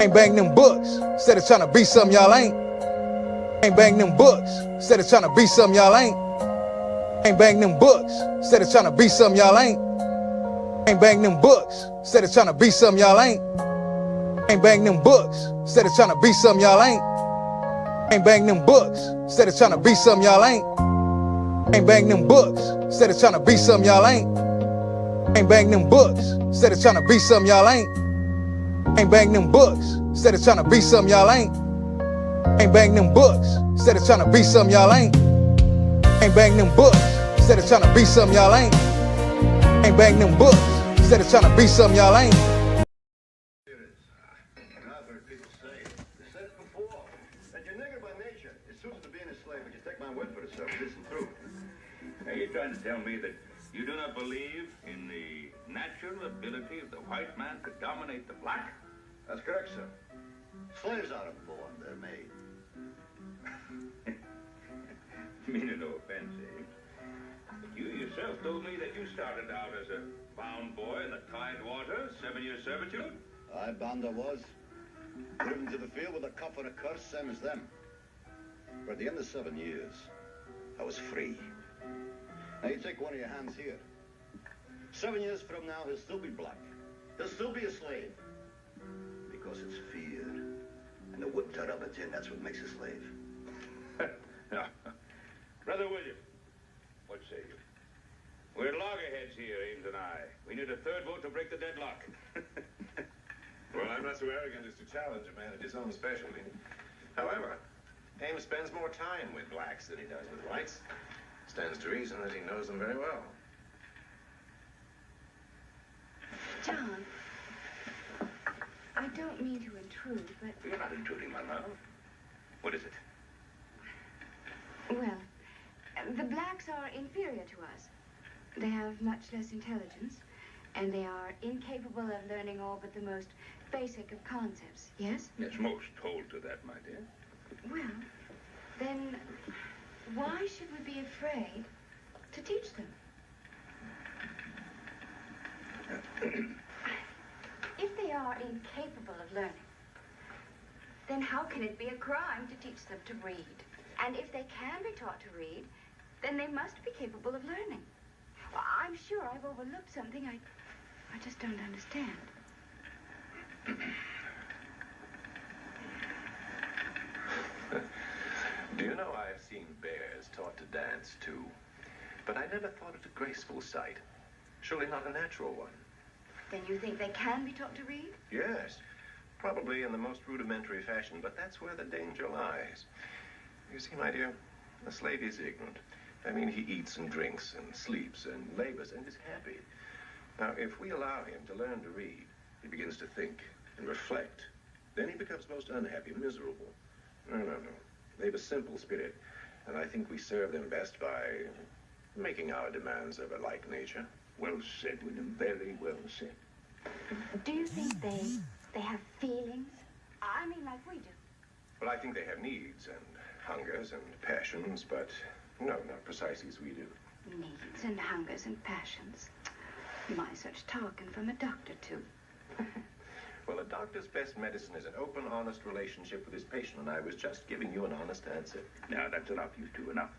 Ain't bang them books. Instead of trying to be something y'all ain't. Ain't bang them books. Instead of trying to be something y'all ain't. Ain't bang them books. Instead of trying to be something y'all ain't. Ain't bang them books. Instead of trying to be something y'all ain't. Ain't bang them books. Instead of trying to be something y'all ain't. Ain't bang them books. Instead of trying to be something y'all ain't. Ain't bang them books. Instead of trying to be something y'all ain't. Ain't bang them books. Instead of trying to be something y'all ain't. Ain't bang them books. Instead of trying to be something y'all ain't. Ain't bang them books. Instead of trying to be something y'all ain't. Ain't bang them books. Instead of trying to be something y'all ain't. Ain't bang them books. Instead of trying to be something y'all ain't. I've heard people say, they said it before, that you're nigger by nature. It's suited to being a slave, but you take my word for it, sir. It isn't true. Are you trying to tell me that you do not believe in the natural ability of the white man to dominate the black? That's correct, sir. Slaves aren't born, they're made. Meaning no offense, eh? But you yourself told me that you started out as a bound boy in the Tidewater, 7 years servitude. I bound I was. Driven to the field with a cup and a curse, same as them. But at the end of 7 years, I was free. Now you take one of your hands here. 7 years from now, he'll still be black. He'll still be a slave. Because it's fear. And the whip to rub it in, that's what makes a slave. Brother William, what say you? We're loggerheads here, Ames and I. We need a third vote to break the deadlock. Well, I'm not so arrogant as to challenge a man at his own specialty. However, Ames spends more time with blacks than he does with whites. Stands to reason that he knows them very well. John, I don't mean to intrude, but... You're not intruding, my love. What is it? Well, the blacks are inferior to us. They have much less intelligence, and they are incapable of learning all but the most basic of concepts, yes? Yes, most hold to that, my dear. Well, then why should we be afraid to teach them? If they are incapable of learning, then how can it be a crime to teach them to read? And if they can be taught to read, then they must be capable of learning. Well, I'm sure I've overlooked something I just don't understand. Do you know I've seen bears taught to dance, too? But I never thought it a graceful sight. Surely not a natural one. Then you think they can be taught to read? Yes, probably in the most rudimentary fashion, but that's where the danger lies. You see, my dear, a slave is ignorant. I mean, he eats and drinks and sleeps and labors and is happy. Now, if we allow him to learn to read, he begins to think and reflect. Then he becomes most unhappy, miserable. No. They've a simple spirit, and I think we serve them best by making our demands of a like nature. Well said, William. Very well said. Do you think they have feelings? I mean, like we do. Well, I think they have needs and hungers and passions, but no, not precisely as we do. Needs and hungers and passions. My, such talking from a doctor, too. Well, a doctor's best medicine is an open, honest relationship with his patient, and I was just giving you an honest answer. Now, that's enough, you two, enough.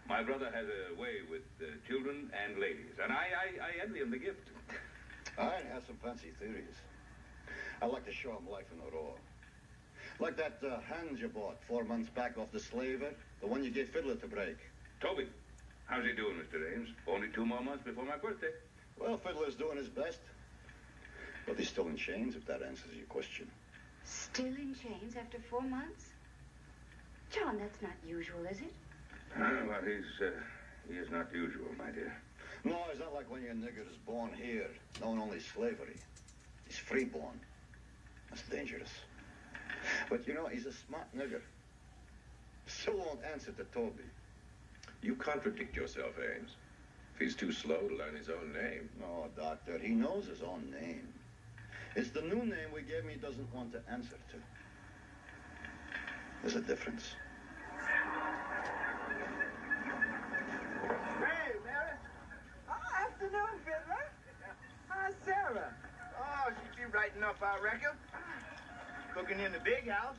My brother has a way with children and ladies, and I envy him the gift. I have some fancy theories. I'd like to show him life in the raw. Like that hand you bought 4 months back off the slaver, the one you gave Fiddler to break. Toby, how's he doing, Mr. Ames? Only 2 more months before my birthday. Well, Fiddler's doing his best. But he's still in chains, if that answers your question. Still in chains after 4 months? John, that's not usual, is it? Well, he is not usual, my dear. No, it's not like when your nigger is born here, knowing only slavery. He's freeborn. That's dangerous. But, you know, he's a smart nigger. Still won't answer to Toby. You contradict yourself, Ames. If he's too slow to learn his own name. No, Doctor, he knows his own name. It's the new name we gave him he doesn't want to answer to. There's a difference. Hey, Mary. Oh, afternoon, Fiddler. How's Sarah? Oh, she writing up, I reckon. Cooking in the big house.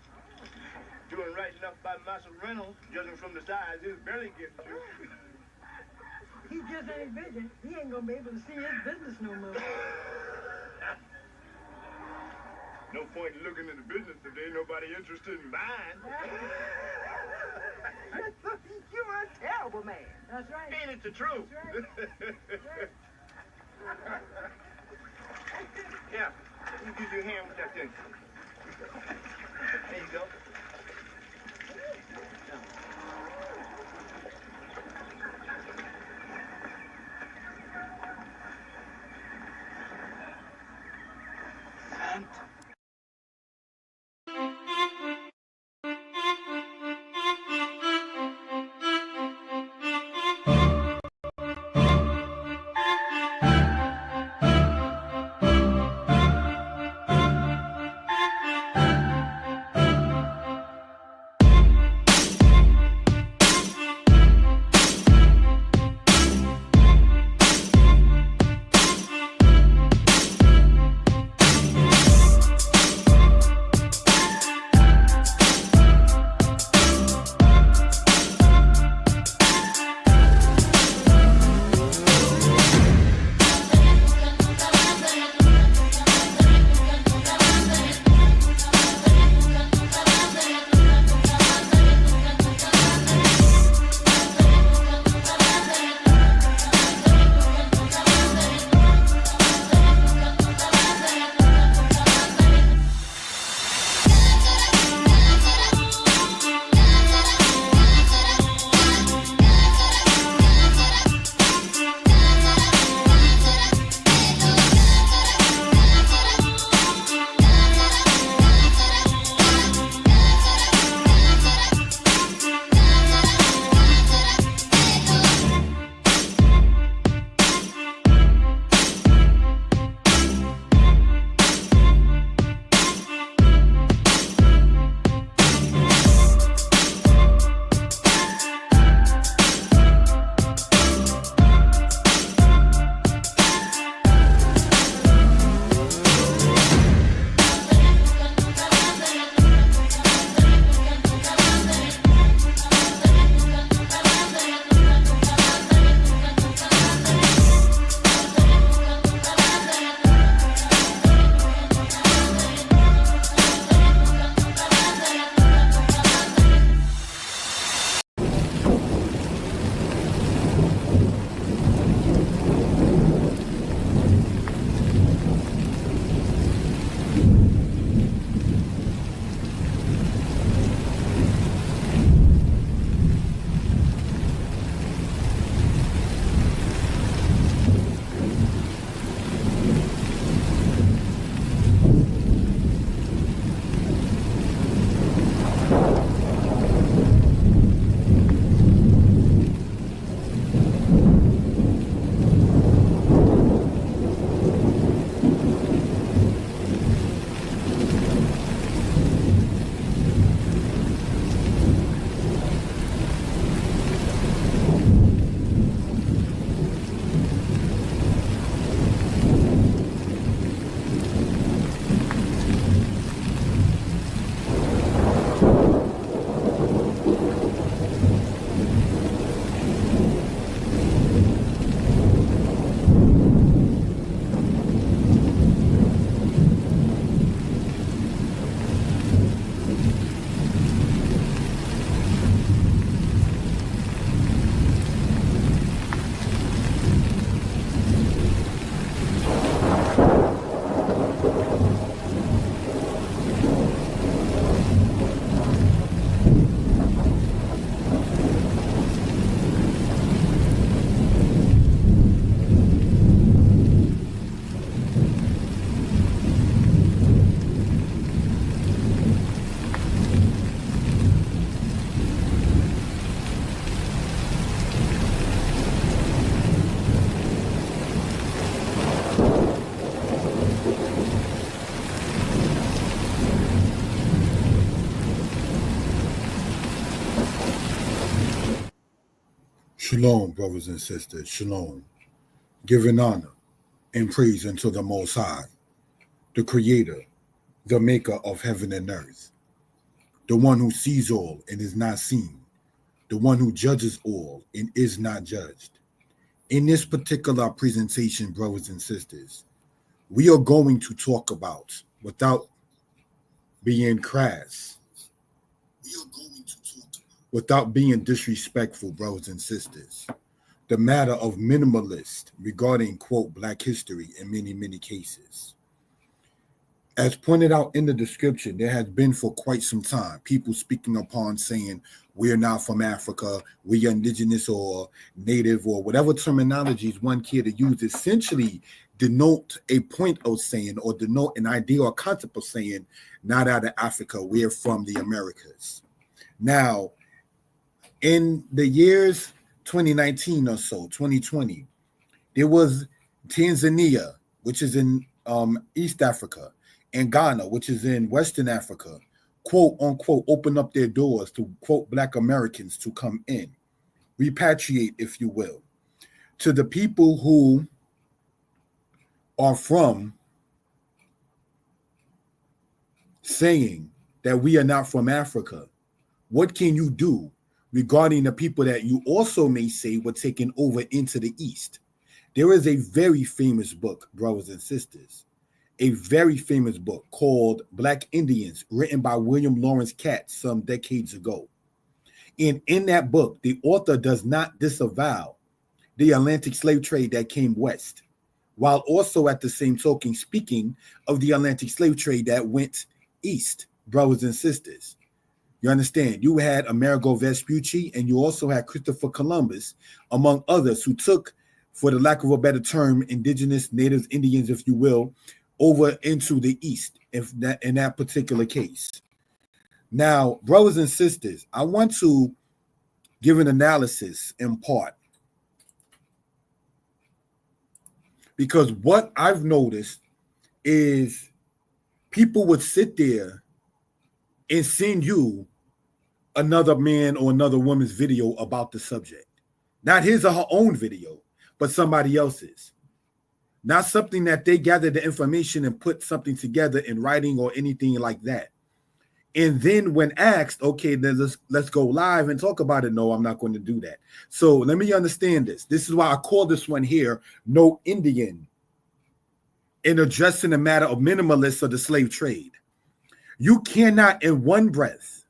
Doing right enough by Master Reynolds, judging from the size he's barely getting through. He just ain't busy. He ain't gonna be able to see his business no more. No point in looking in the business if there ain't nobody interested in buying. You're a terrible man. That's right. Ain't it the truth? That's right. Yeah, you get your hand with that thing. There you go. Shalom, brothers and sisters, shalom. Giving honor and praise unto the Most High, the Creator the maker of heaven and earth, the one who sees all and is not seen, the one who judges all and is not judged. In this particular presentation, brothers and sisters, we are going to talk about, without being crass, without being disrespectful, brothers and sisters, the matter of minimalist regarding, quote, Black history in many, many cases. As pointed out in the description, there has been for quite some time people speaking upon saying we're not from Africa, we are indigenous or native or whatever terminologies one care to use, essentially denote a point of saying or denote an idea or concept of saying not out of Africa, we're from the Americas. Now, in the years 2019 or so, 2020, there was Tanzania, which is in East Africa, and Ghana, which is in Western Africa, quote unquote, open up their doors to, quote, Black Americans to come in, repatriate, if you will, to the people who are from, saying that we are not from Africa. What can you do regarding the people that you also may say were taken over into the East? There is a very famous book, brothers and sisters, a very famous book called Black Indians, written by William Lawrence Katz some decades ago. And in that book, the author does not disavow the Atlantic slave trade that came west, while also at the same token speaking of the Atlantic slave trade that went east, brothers and sisters. You understand? You had Amerigo Vespucci, and you also had Christopher Columbus, among others, who took, for the lack of a better term, indigenous natives, Indians, if you will, over into the East, if that in that particular case. Now, brothers and sisters, I want to give an analysis in part, because what I've noticed is people would sit there and send you another man or another woman's video about the subject. Not his or her own video, but somebody else's. Not something that they gathered the information and put something together in writing or anything like that. And then when asked, okay, then let's go live and talk about it. No, I'm not going to do that. So let me understand this. This is why I call this one here, No Indian, in addressing the matter of minimalists of the slave trade. You cannot in one breath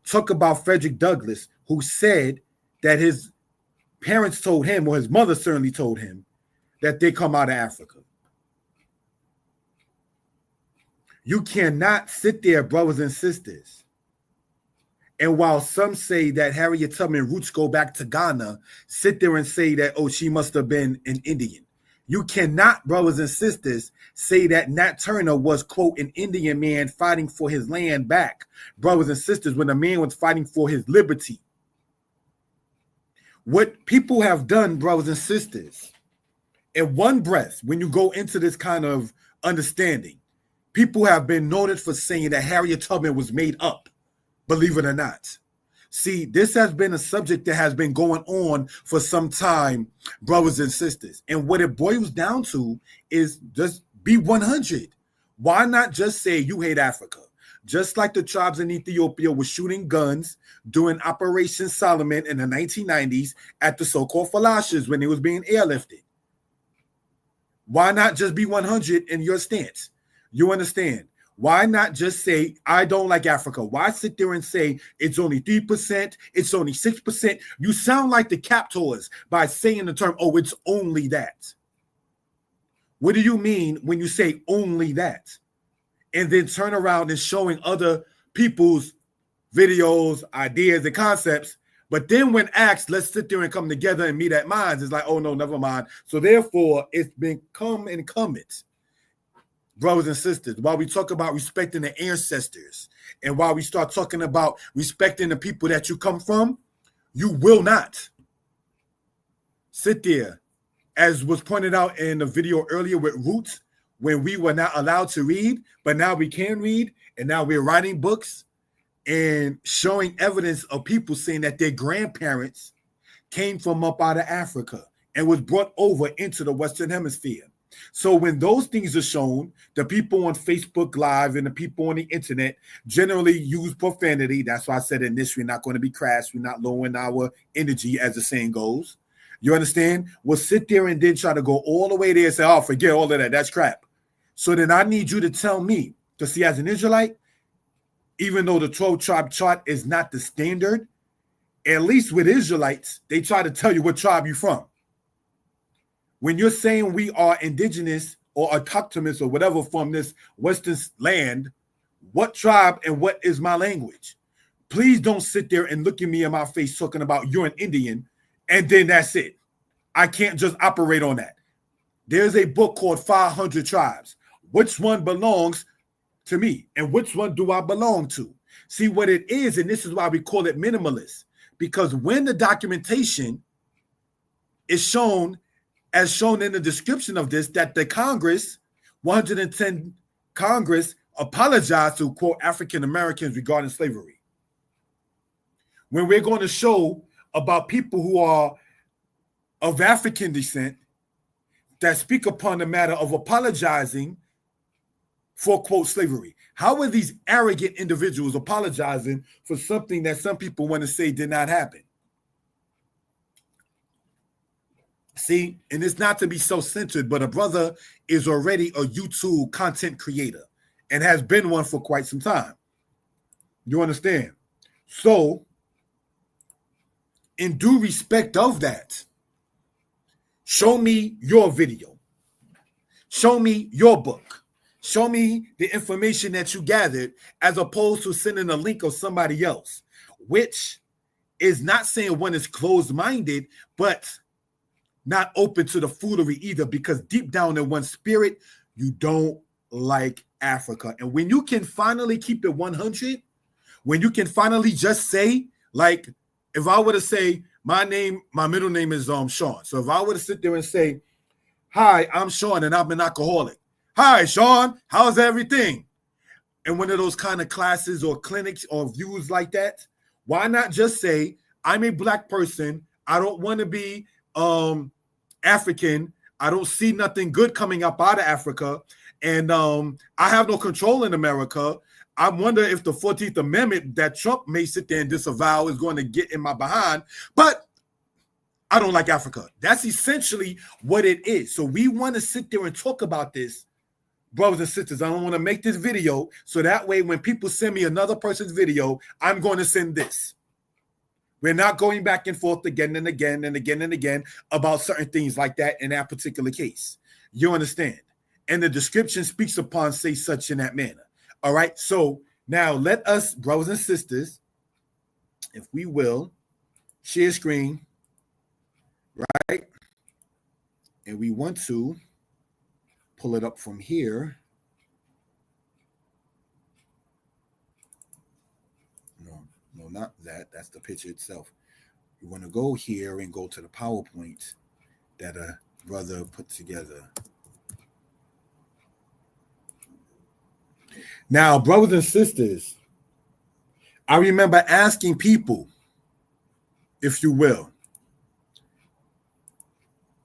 talk about Frederick Douglass, who said that his parents told him, or his mother certainly told him, that they come out of Africa. You cannot sit there, brothers and sisters, and while some say that Harriet Tubman roots go back to Ghana, sit there and say that, oh, she must have been an Indian. You cannot, brothers and sisters, say that Nat Turner was, quote, an Indian man fighting for his land back, brothers and sisters, when a man was fighting for his liberty. What people have done, brothers and sisters, in one breath, when you go into this kind of understanding, people have been noted for saying that Harriet Tubman was made up, believe it or not. See, this has been a subject that has been going on for some time, brothers and sisters. And what it boils down to is just be 100. Why not just say you hate Africa? Just like the tribes in Ethiopia were shooting guns during Operation Solomon in the 1990s at the so-called Falashas when they was being airlifted. Why not just be 100 in your stance? You understand? Why not just say, I don't like Africa? Why sit there and say it's only 3%, it's only 6%? You sound like the captors by saying the term, oh, it's only that. What do you mean when you say only that? And then turn around and showing other people's videos, ideas, and concepts. But then when asked, let's sit there and come together and meet at minds, it's like, oh, no, never mind. So therefore, it's become incumbent, brothers and sisters, while we talk about respecting the ancestors and while we start talking about respecting the people that you come from, you will not sit there, as was pointed out in the video earlier with Roots, when we were not allowed to read, but now we can read, and now we're writing books and showing evidence of people saying that their grandparents came from up out of Africa and was brought over into the Western Hemisphere. So when those things are shown, the people on Facebook Live and the people on the internet generally use profanity. That's why I said in this, we're not going to be crass. We're not lowering our energy, as the saying goes. You understand? We'll sit there and then try to go all the way there and say, oh, forget all of that. That's crap. So then I need you to tell me, to see, as an Israelite, even though the 12-tribe chart is not the standard, at least with Israelites, they try to tell you what tribe you're from. When you're saying we are indigenous or autochthonous or whatever from this Western land, what tribe and what is my language? Please don't sit there and look at me in my face talking about you're an Indian and then that's it. I can't just operate on that. There's a book called 500 Tribes. Which one belongs to me and which one do I belong to? See what it is, and this is why we call it minimalist, because when the documentation is shown, as shown in the description of this, that the Congress, 110 Congress, apologized to, quote, African Americans regarding slavery. When we're going to show about people who are of African descent that speak upon the matter of apologizing for, quote, slavery. How are these arrogant individuals apologizing for something that some people want to say did not happen? See, and it's not to be self-centered, but a brother is already a YouTube content creator and has been one for quite some time. You understand? So, in due respect of that, show me your video. Show me your book. Show me the information that you gathered, as opposed to sending a link of somebody else, which is not saying one is closed-minded, but not open to the foolery either, because deep down in one's spirit, you don't like Africa. And when you can finally keep it 100, when you can finally just say, like, if I were to say, my middle name is Sean. So if I were to sit there and say, hi, I'm Sean and I'm an alcoholic. Hi, Sean, how's everything? And one of those kind of classes or clinics or views like that, why not just say, I'm a black person. I don't want to be African. I don't see nothing good coming up out of Africa. And I have no control in America. I wonder if the 14th Amendment that Trump may sit there and disavow is going to get in my behind. But I don't like Africa. That's essentially what it is. So we want to sit there and talk about this, brothers and sisters. I don't want to make this video so that way when people send me another person's video, I'm going to send this. We're not going back and forth again and again and again and again about certain things like that in that particular case. You understand? And the description speaks upon say such in that manner. All right. So now let us, brothers and sisters, if we will, share screen, right? And we want to pull it up from here. No, not that. That's the picture itself. We want to go here and go to the PowerPoint that a brother put together. Now, brothers and sisters, I remember asking people, if you will,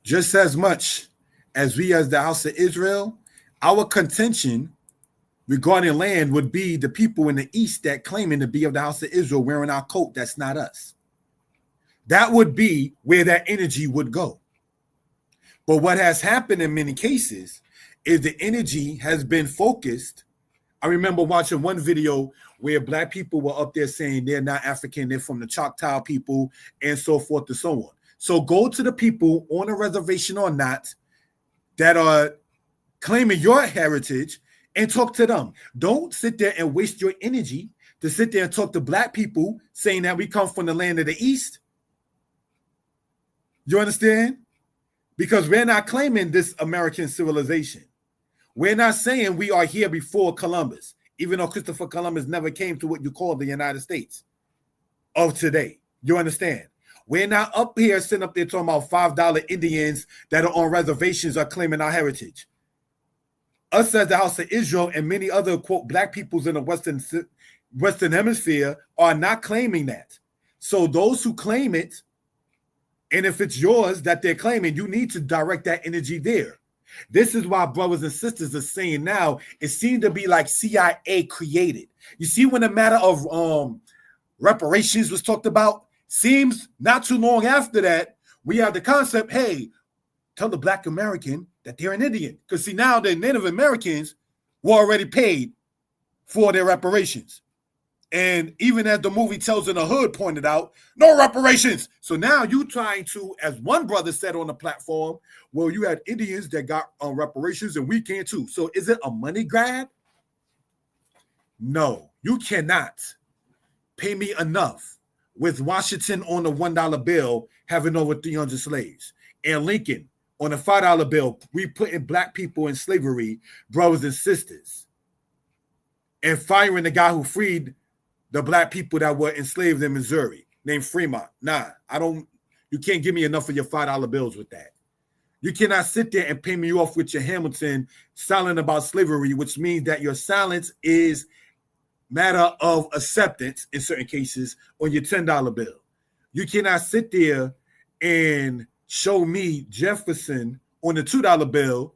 just as much as we as the house of Israel, our contention regarding land would be the people in the East that claiming to be of the house of Israel wearing our coat. That's not us. That would be where that energy would go. But what has happened in many cases is the energy has been focused. I remember watching one video where black people were up there saying they're not African, they're from the Choctaw people, and so forth and so on. So go to the people on a reservation or not that are claiming your heritage and talk to them. Don't sit there and waste your energy to sit there and talk to black people saying that we come from the land of the East. You understand? Because we're not claiming this American civilization. We're not saying we are here before Columbus, even though Christopher Columbus never came to what you call the United States of today. You understand? We're not up here sitting up there talking about $5 Indians that are on reservations are claiming our heritage. Us as the house of Israel and many other, quote, black peoples in the Western Hemisphere are not claiming that. So those who claim it, and if it's yours that they're claiming, you need to direct that energy there. This is why brothers and sisters are saying now it seemed to be like CIA created. You see, when the matter of reparations was talked about, seems not too long after that, we have the concept, hey, tell the Black American that they're an Indian. Because see, now the Native Americans were already paid for their reparations. And even as the movie Tales in the Hood pointed out, no reparations. So now you trying to, as one brother said on the platform, well, you had Indians that got reparations and we can too. So is it a money grab? No, you cannot pay me enough with Washington on the $1 bill having over 300 slaves and Lincoln on a $5 bill, we putting Black people in slavery, brothers and sisters, and firing the guy who freed the Black people that were enslaved in Missouri, named Fremont. Nah, you can't give me enough of your $5 bills with that. You cannot sit there and pay me off with your Hamilton silent about slavery, which means that your silence is matter of acceptance in certain cases on your $10 bill. You cannot sit there and show me Jefferson on the $2 bill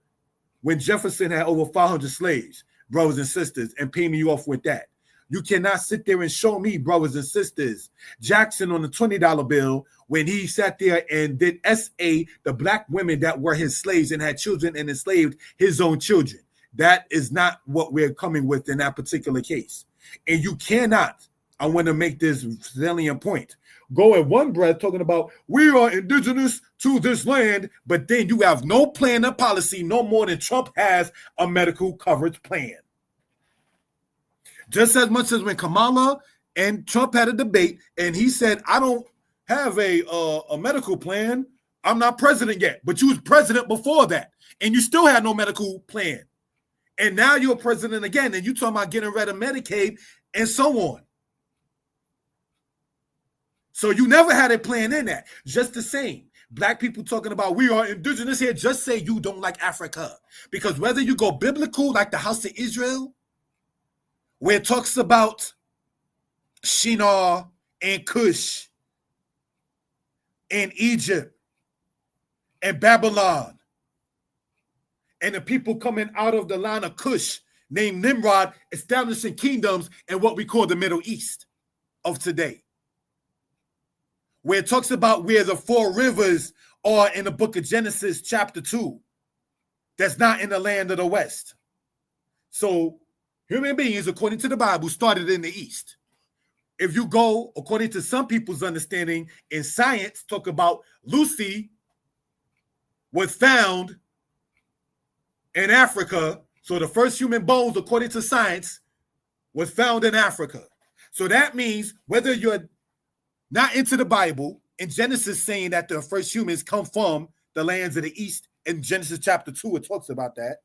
when Jefferson had over 500 slaves, brothers and sisters, and pay me off with that. You cannot sit there and show me, brothers and sisters, Jackson on the $20 bill when he sat there and did SA the Black women that were his slaves and had children and enslaved his own children. That is not what we're coming with in that particular case. And you cannot, I want to make this salient point, go in one breath talking about we are indigenous to this land, but then you have no plan or policy, no more than Trump has a medical coverage plan. Just as much as when Kamala and Trump had a debate and he said, I don't have a medical plan, I'm not president yet. But you was president before that and you still had no medical plan. And now you're president again and you talking about getting rid of Medicaid and so on. So you never had a plan in that. Just the same. Black people talking about we are indigenous here, just say you don't like Africa. Because whether you go biblical like the House of Israel, where it talks about Shinar and Cush and Egypt and Babylon and the people coming out of the line of Cush named Nimrod establishing kingdoms in what we call the Middle East of today. Where it talks about where the 4 rivers are in the book of Genesis chapter 2. That's not in the land of the West. So human beings, according to the Bible, started in the East. If you go, according to some people's understanding in science, talk about Lucy was found in Africa. So the first human bones, according to science, was found in Africa. So that means whether you're not into the Bible, in Genesis saying that the first humans come from the lands of the East, in Genesis chapter 2, it talks about that.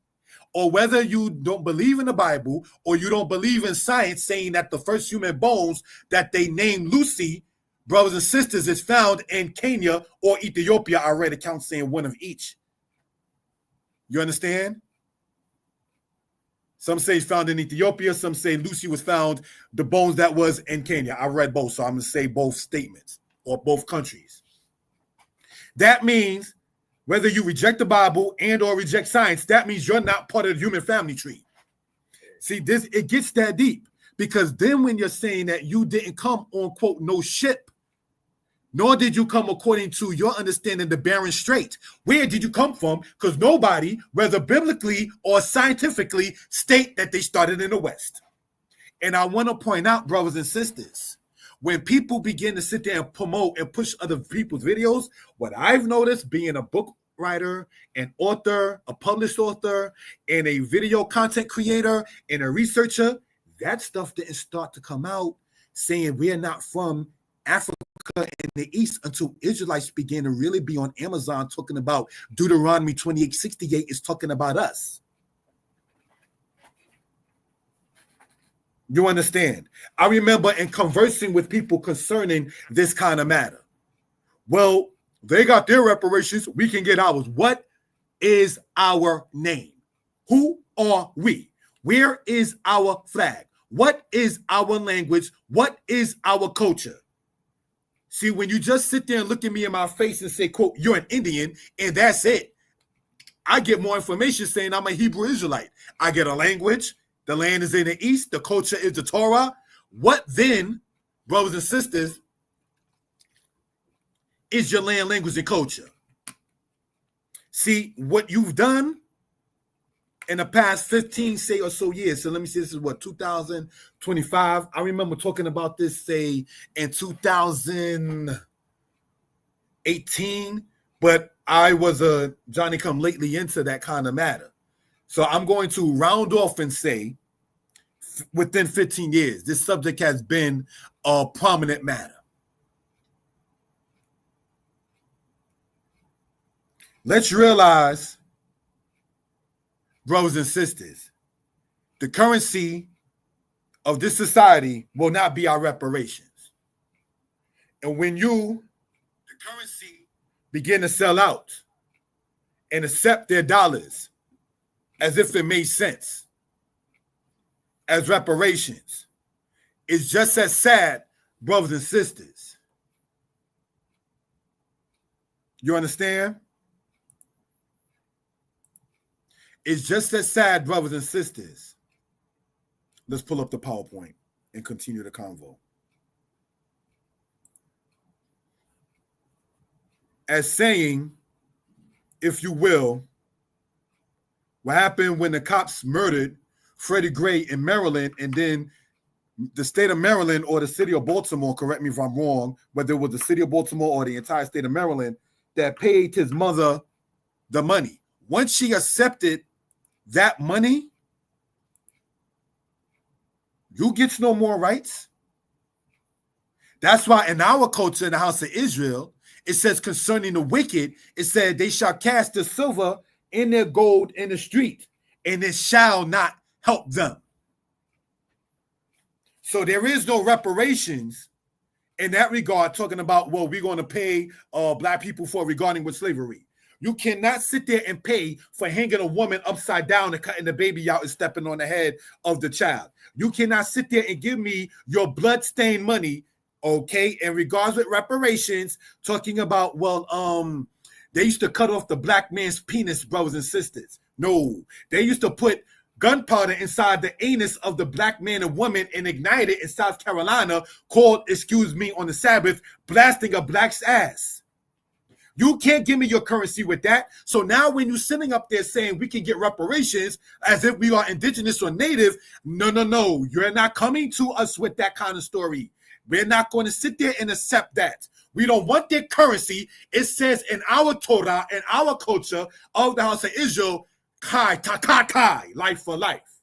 Or whether you don't believe in the Bible or you don't believe in science saying that the first human bones that they named Lucy, brothers and sisters, is found in Kenya or Ethiopia. I read accounts saying one of each. You understand? Some say it's found in Ethiopia. Some say Lucy was found, the bones that was in Kenya. I read both, so I'm going to say both statements or both countries. That means whether you reject the Bible and or reject science, that means you're not part of the human family tree. See, it gets that deep because then when you're saying that you didn't come on, quote, no ship, nor did you come according to your understanding the Bering Strait. Where did you come from? Because nobody, whether biblically or scientifically, state that they started in the West. And I want to point out, brothers and sisters, when people begin to sit there and promote and push other people's videos, what I've noticed being a book writer, an author, a published author, and a video content creator, and a researcher, that stuff didn't start to come out saying we're not from Africa in the East until Israelites began to really be on Amazon talking about Deuteronomy 28:68 is talking about us. You understand? I remember in conversing with people concerning this kind of matter. Well, they got their reparations. We can get ours. What is our name? Who are we? Where is our flag? What is our language? What is our culture? See, when you just sit there and look at me in my face and say, quote, you're an Indian, and that's it, I get more information saying I'm a Hebrew Israelite. I get a language. The land is in the east. The culture is the Torah. What then, brothers and sisters, is your land, language, and culture? See, what you've done in the past 15, say, or so years. So let me see, this is what, 2025? I remember talking about this, say, in 2018, but I was a Johnny-come-lately into that kind of matter. So I'm going to round off and say, within 15 years, this subject has been a prominent matter. Let's realize, brothers and sisters, the currency of this society will not be our reparations. And when the currency begin to sell out and accept their dollars as if it made sense as reparations, it's just as sad, brothers and sisters. You understand? It's just as sad, brothers and sisters. Let's pull up the PowerPoint and continue the convo. As saying, if you will, what happened when the cops murdered Freddie Gray in Maryland, and then the state of Maryland or the city of Baltimore, correct me if I'm wrong, whether it was the city of Baltimore or the entire state of Maryland, that paid his mother the money. Once she accepted that money, you get no more rights. That's why in our culture, in the house of Israel, it says concerning the wicked, it said they shall cast the silver in their gold in the street, and it shall not help them. So there is no reparations in that regard, talking about, well, we're going to pay black people for regarding with slavery. You cannot sit there and pay for hanging a woman upside down and cutting the baby out and stepping on the head of the child. You cannot sit there and give me your blood-stained money, okay, in regards with reparations, talking about, well, they used to cut off the black man's penis, brothers and sisters. No, they used to put gunpowder inside the anus of the black man and woman and ignite it in South Carolina, called, on the Sabbath, blasting a black's ass. You can't give me your currency with that. So now when you're sitting up there saying we can get reparations as if we are indigenous or native, no. You're not coming to us with that kind of story. We're not going to sit there and accept that. We don't want their currency. It says in our Torah and our culture of the house of Israel, kai, takat, kai, life for life.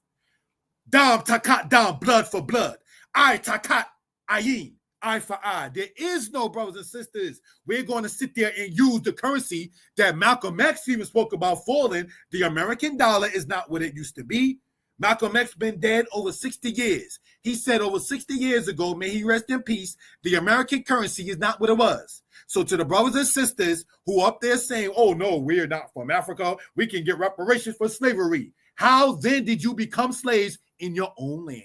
Dam, takat, dam, blood for blood. I, takat, ayin. Eye for eye. There is no, brothers and sisters. We're going to sit there and use the currency that Malcolm X even spoke about falling. The American dollar is not what it used to be. Malcolm X been dead over 60 years. He said over 60 years ago, may he rest in peace, the American currency is not what it was. So to the brothers and sisters who are up there saying, oh no, we're not from Africa, we can get reparations for slavery. How then did you become slaves in your own land?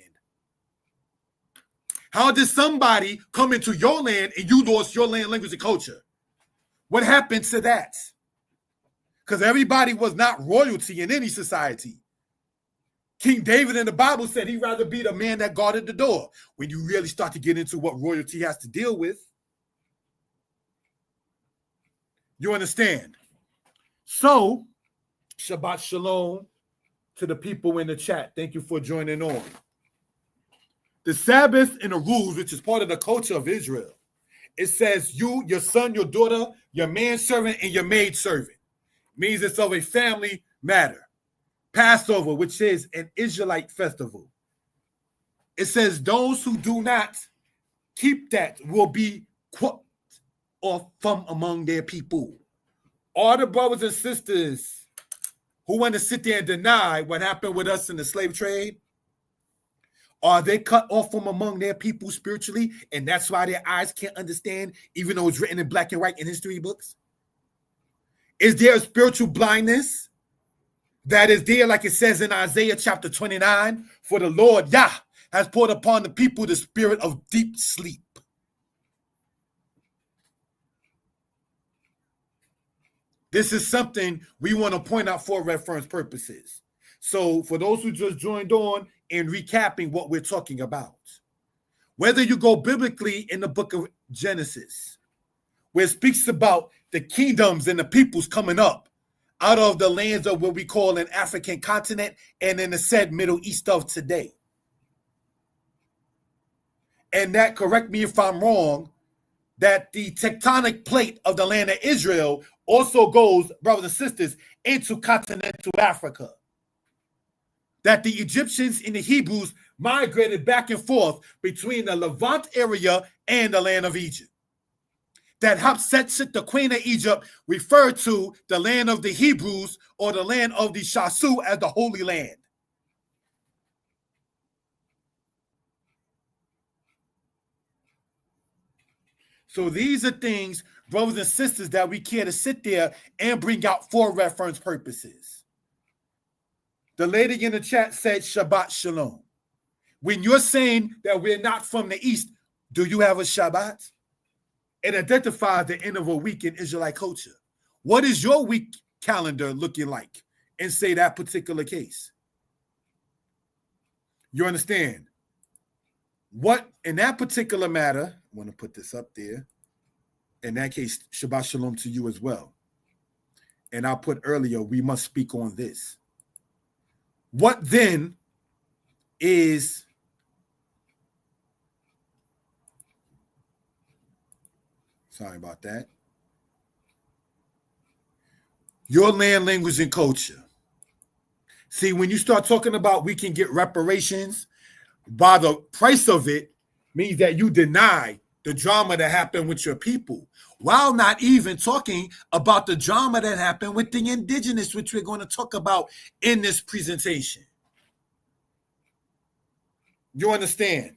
How did somebody come into your land and you lost your land, language, and culture? What happened to that? Because everybody was not royalty in any society. King David in the Bible said he'd rather be the man that guarded the door. When you really start to get into what royalty has to deal with, you understand? So, Shabbat Shalom to the people in the chat. Thank you for joining on. The Sabbath and the rules, which is part of the culture of Israel, it says you, your son, your daughter, your manservant, and your maidservant. Means it's of a family matter. Passover, which is an Israelite festival. It says those who do not keep that will be cut off from among their people. All the brothers and sisters who want to sit there and deny what happened with us in the slave trade, are they cut off from among their people spiritually? And that's why their eyes can't understand, even though it's written in black and white in history books? Is there a spiritual blindness that is there, like it says in Isaiah chapter 29? For the Lord, Yah, has poured upon the people the spirit of deep sleep. This is something we want to point out for reference purposes. So for those who just joined on and recapping what we're talking about, whether you go biblically in the book of Genesis, where it speaks about the kingdoms and the peoples coming up out of the lands of what we call an African continent and in the said Middle East of today. And that, correct me if I'm wrong, that the tectonic plate of the land of Israel also goes, brothers and sisters, into continental Africa. That the Egyptians and the Hebrews migrated back and forth between the Levant area and the land of Egypt. That Hatshepsut, the queen of Egypt, referred to the land of the Hebrews or the land of the Shasu as the Holy Land. So these are things, brothers and sisters, that we care to sit there and bring out for reference purposes. The lady in the chat said Shabbat Shalom. When you're saying that we're not from the East, do you have a Shabbat? It identifies the end of a week in Israelite culture. What is your week calendar looking like in, say, that particular case? You understand? What, in that particular matter, I want to put this up there. In that case, Shabbat Shalom to you as well. And I put earlier, we must speak on this. What then is sorry about that. Your land, language, and culture. See, when you start talking about we can get reparations, by the price of it means that you deny the drama that happened with your people, while not even talking about the drama that happened with the indigenous, which we're going to talk about in this presentation. You understand?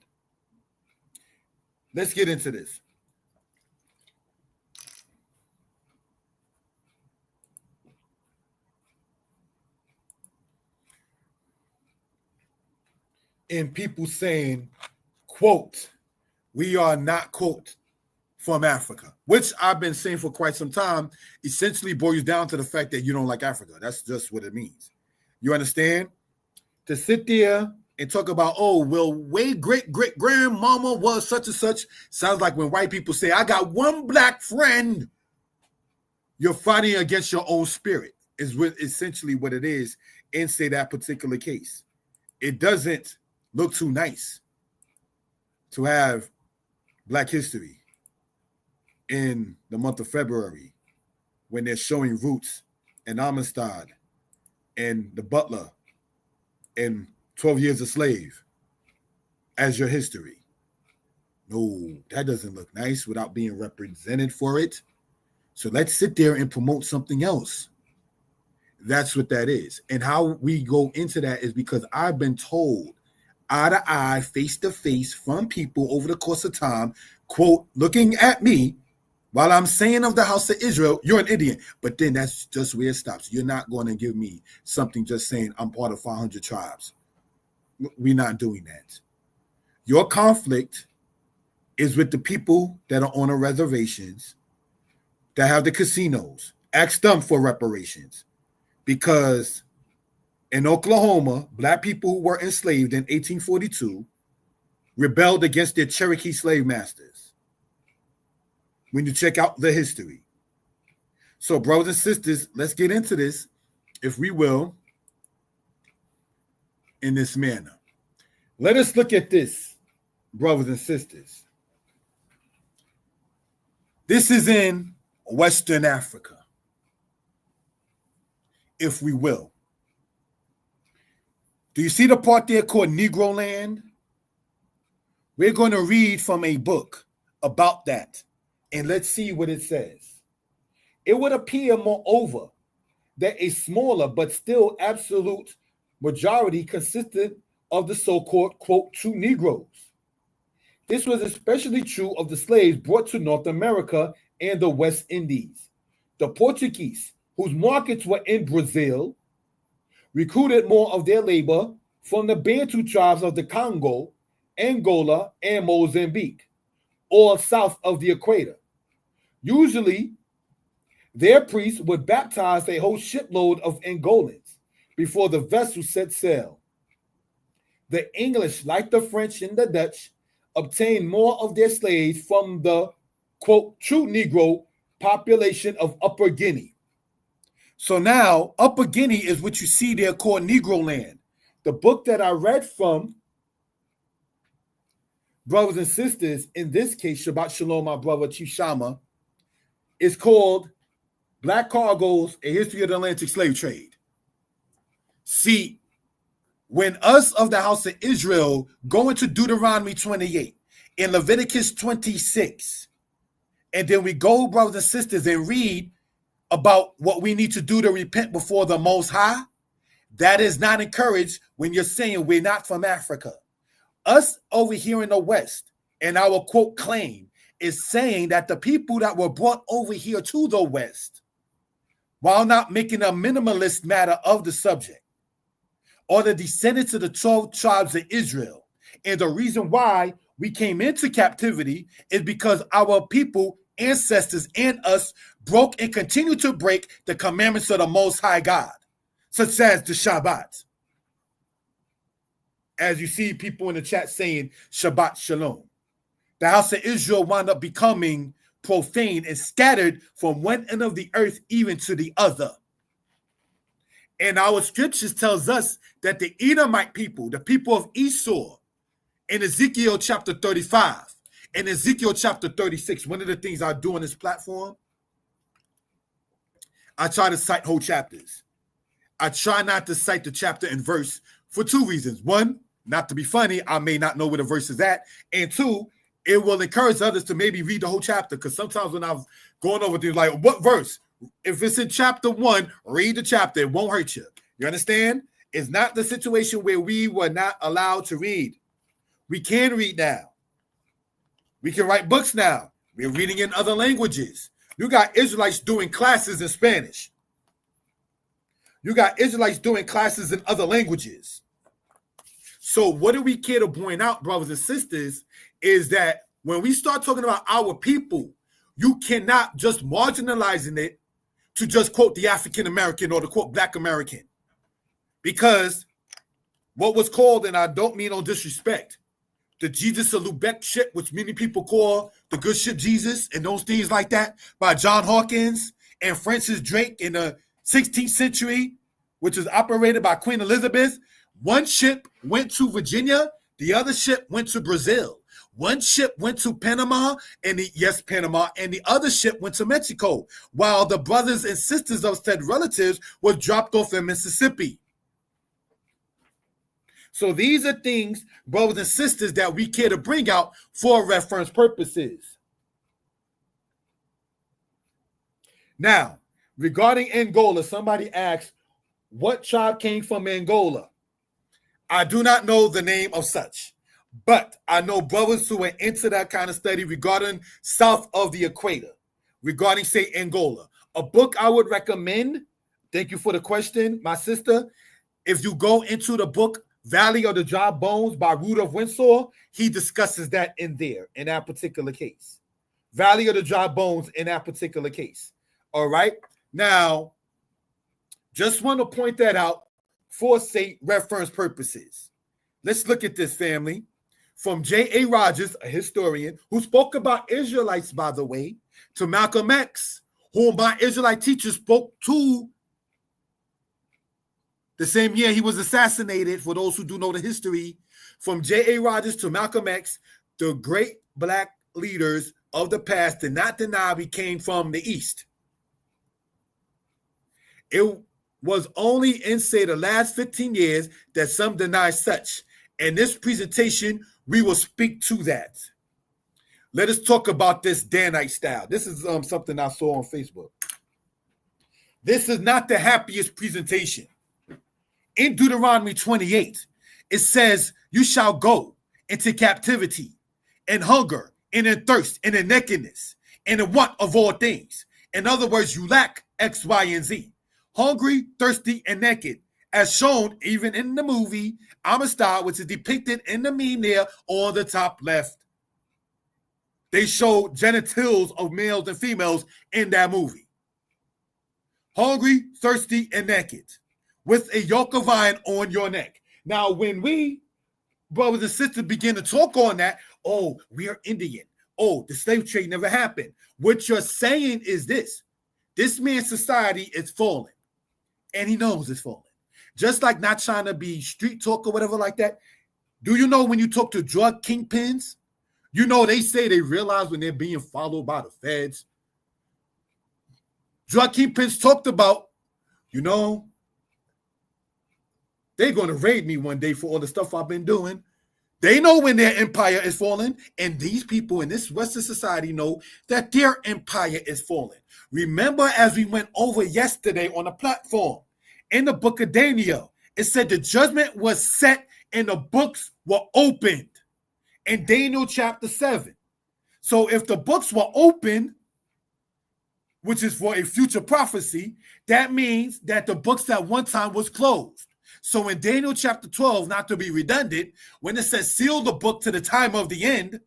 Let's get into this. And people saying, quote, we are not, quote, from Africa, which I've been saying for quite some time, essentially boils down to the fact that you don't like Africa. That's just what it means. You understand? To sit there and talk about, oh, well, way great-great-grandmama was such and such, sounds like when white people say, I got one black friend. You're fighting against your own spirit, is essentially what it is in, say, that particular case. It doesn't look too nice to have Black history in the month of February when they're showing Roots and Amistad and The Butler and 12 Years a Slave as your history. No, that doesn't look nice without being represented for it. So let's sit there and promote something else. That's what that is. And how we go into that is because I've been told eye to eye, face to face from people over the course of time, quote, looking at me while I'm saying of the house of Israel, you're an Indian. But then that's just where it stops. You're not going to give me something just saying I'm part of 500 tribes. We're not doing that. Your conflict is with the people that are on the reservations, that have the casinos. Ask them for reparations. Because in Oklahoma, Black people who were enslaved in 1842 rebelled against their Cherokee slave masters. When you check out the history. So, brothers and sisters, let's get into this, if we will, in this manner. Let us look at this, brothers and sisters. This is in Western Africa, if we will. Do you see the part there called Negro Land? We're going to read from a book about that, and let's see what it says. It would appear, moreover, that a smaller but still absolute majority consisted of the so-called, quote, true Negroes. This was especially true of the slaves brought to North America and the West Indies. The Portuguese, whose markets were in Brazil, recruited more of their labor from the Bantu tribes of the Congo, Angola, and Mozambique, all south of the equator. Usually, Their priests would baptize a whole shipload of Angolans before the vessel set sail. The English, like the French and the Dutch, obtained more of their slaves from the, quote, true Negro population of Upper Guinea. So now, Upper Guinea is what you see there called Negro land. The book that I read from, brothers and sisters, in this case, Shabbat Shalom, my brother Chief Shama, is called Black Cargoes, A History of the Atlantic Slave Trade. See, when us of the house of Israel go into Deuteronomy 28 and Leviticus 26, and then we go, brothers and sisters, and read about what we need to do to repent before the Most High, that is not encouraged when you're saying we're not from Africa. Us over here in the West, and our quote claim is saying that the people that were brought over here to the West, while not making a minimalist matter of the subject, are the descendants of the 12 tribes of Israel. And the reason why we came into captivity is because our people, ancestors, and us broke and continue to break the commandments of the Most High God, such as the Shabbat. As you see people in the chat saying Shabbat Shalom. The house of Israel wound up becoming profane and scattered from one end of the earth even to the other. And our scriptures tells us that the Edomite people, the people of Esau, in Ezekiel chapter 35 and Ezekiel chapter 36, one of the things I do on this platform, I try to cite whole chapters. I try not to cite the chapter and verse for two reasons. One, not to be funny, I may not know where the verse is at. And two, it will encourage others to maybe read the whole chapter. Because sometimes when I've gone over things like, what verse? If it's in chapter 1, read the chapter. It won't hurt you. You understand? It's not the situation where we were not allowed to read. We can read now. We can write books now. We're reading in other languages. You got Israelites doing classes in Spanish. You got Israelites doing classes in other languages. So what do we care to point out, brothers and sisters, is that when we start talking about our people, you cannot just marginalizing it to just quote the African American or to quote Black American. Because what was called, and I don't mean on disrespect, the Jesus of Lubeck ship, which many people call the good ship Jesus and those things like that, by John Hawkins and Francis Drake in the 16th century, which was operated by Queen Elizabeth. One ship went to Virginia, the other ship went to Brazil. One ship went to Panama, and Panama, and the other ship went to Mexico, while the brothers and sisters of said relatives were dropped off in Mississippi. So these are things, brothers and sisters, that we care to bring out for reference purposes. Now, regarding Angola, somebody asked, what tribe came from Angola? I do not know the name of such, but I know brothers who are into that kind of study regarding south of the equator, regarding, say, Angola. A book I would recommend, thank you for the question, my sister, if you go into the book Valley of the Dry Bones by Rudolph Windsor, he discusses that in there, in that particular case. Valley of the Dry Bones in that particular case. All right? Now, just want to point that out for, say, reference purposes. Let's look at this, family. From J.A. Rogers, a historian, who spoke about Israelites, by the way, to Malcolm X, whom my Israelite teacher spoke to the same year he was assassinated, for those who do know the history. From J.A. Rogers to Malcolm X, the great Black leaders of the past did not deny we came from the East. It was only in, say, the last 15 years that some deny such. In this presentation, we will speak to that. Let us talk about this Danite style. This is something I saw on Facebook. This is not the happiest presentation. In Deuteronomy 28, it says, you shall go into captivity and hunger and in thirst and in nakedness and in want of all things. In other words, you lack X, Y, and Z. Hungry, thirsty, and naked, as shown even in the movie Amistad, which is depicted in the meme there on the top left. They show genitals of males and females in that movie. hungry, thirsty, and naked, with a yoke of iron on your neck. Now, when we, brothers and sisters, begin to talk on that, oh, we are Indian. Oh, the slave trade never happened. What you're saying is this. This man's society is falling, and he knows it's falling. Just like not trying to be street talk or whatever like that. Do you know when you talk to drug kingpins, you know they say they realize when they're being followed by the feds. Drug kingpins talked about, you know, they're going to raid me one day for all the stuff I've been doing. They know when their empire is falling, and these people in this Western society know that their empire is falling. Remember, as we went over yesterday on the platform, in the book of Daniel, it said the judgment was set and the books were opened in Daniel chapter 7. So if the books were open, which is for a future prophecy, that means that the books at one time was closed. So in Daniel chapter 12, not to be redundant, when it says seal the book to the time of the end,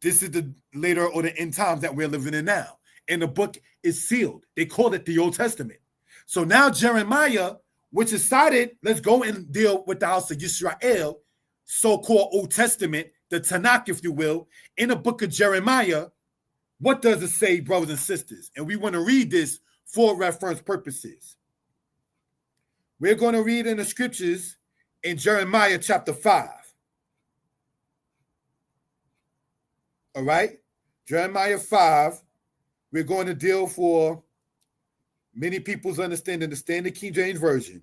this is the later or the end times that we're living in now. And the book is sealed. They call it the Old Testament. So now Jeremiah, which is cited, let's go and deal with the house of Israel, so-called Old Testament, the Tanakh, if you will, in the book of Jeremiah. What does it say, brothers and sisters? And we want to read this for reference purposes. We're going to read in the scriptures in Jeremiah chapter 5. All right? Jeremiah 5, we're going to deal for many people's understanding the Standard King James Version.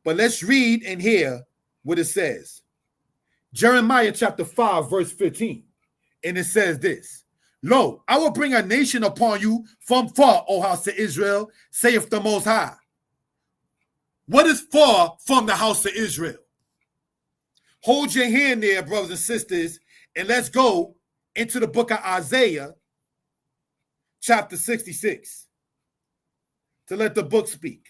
But let's read and hear what it says. Jeremiah chapter 5, verse 15. And it says this. Lo, I will bring a nation upon you from far, O house of Israel, saith the Most High. What is far from the house of Israel? Hold your hand there, brothers and sisters, and let's go into the book of Isaiah, chapter 66, to let the book speak.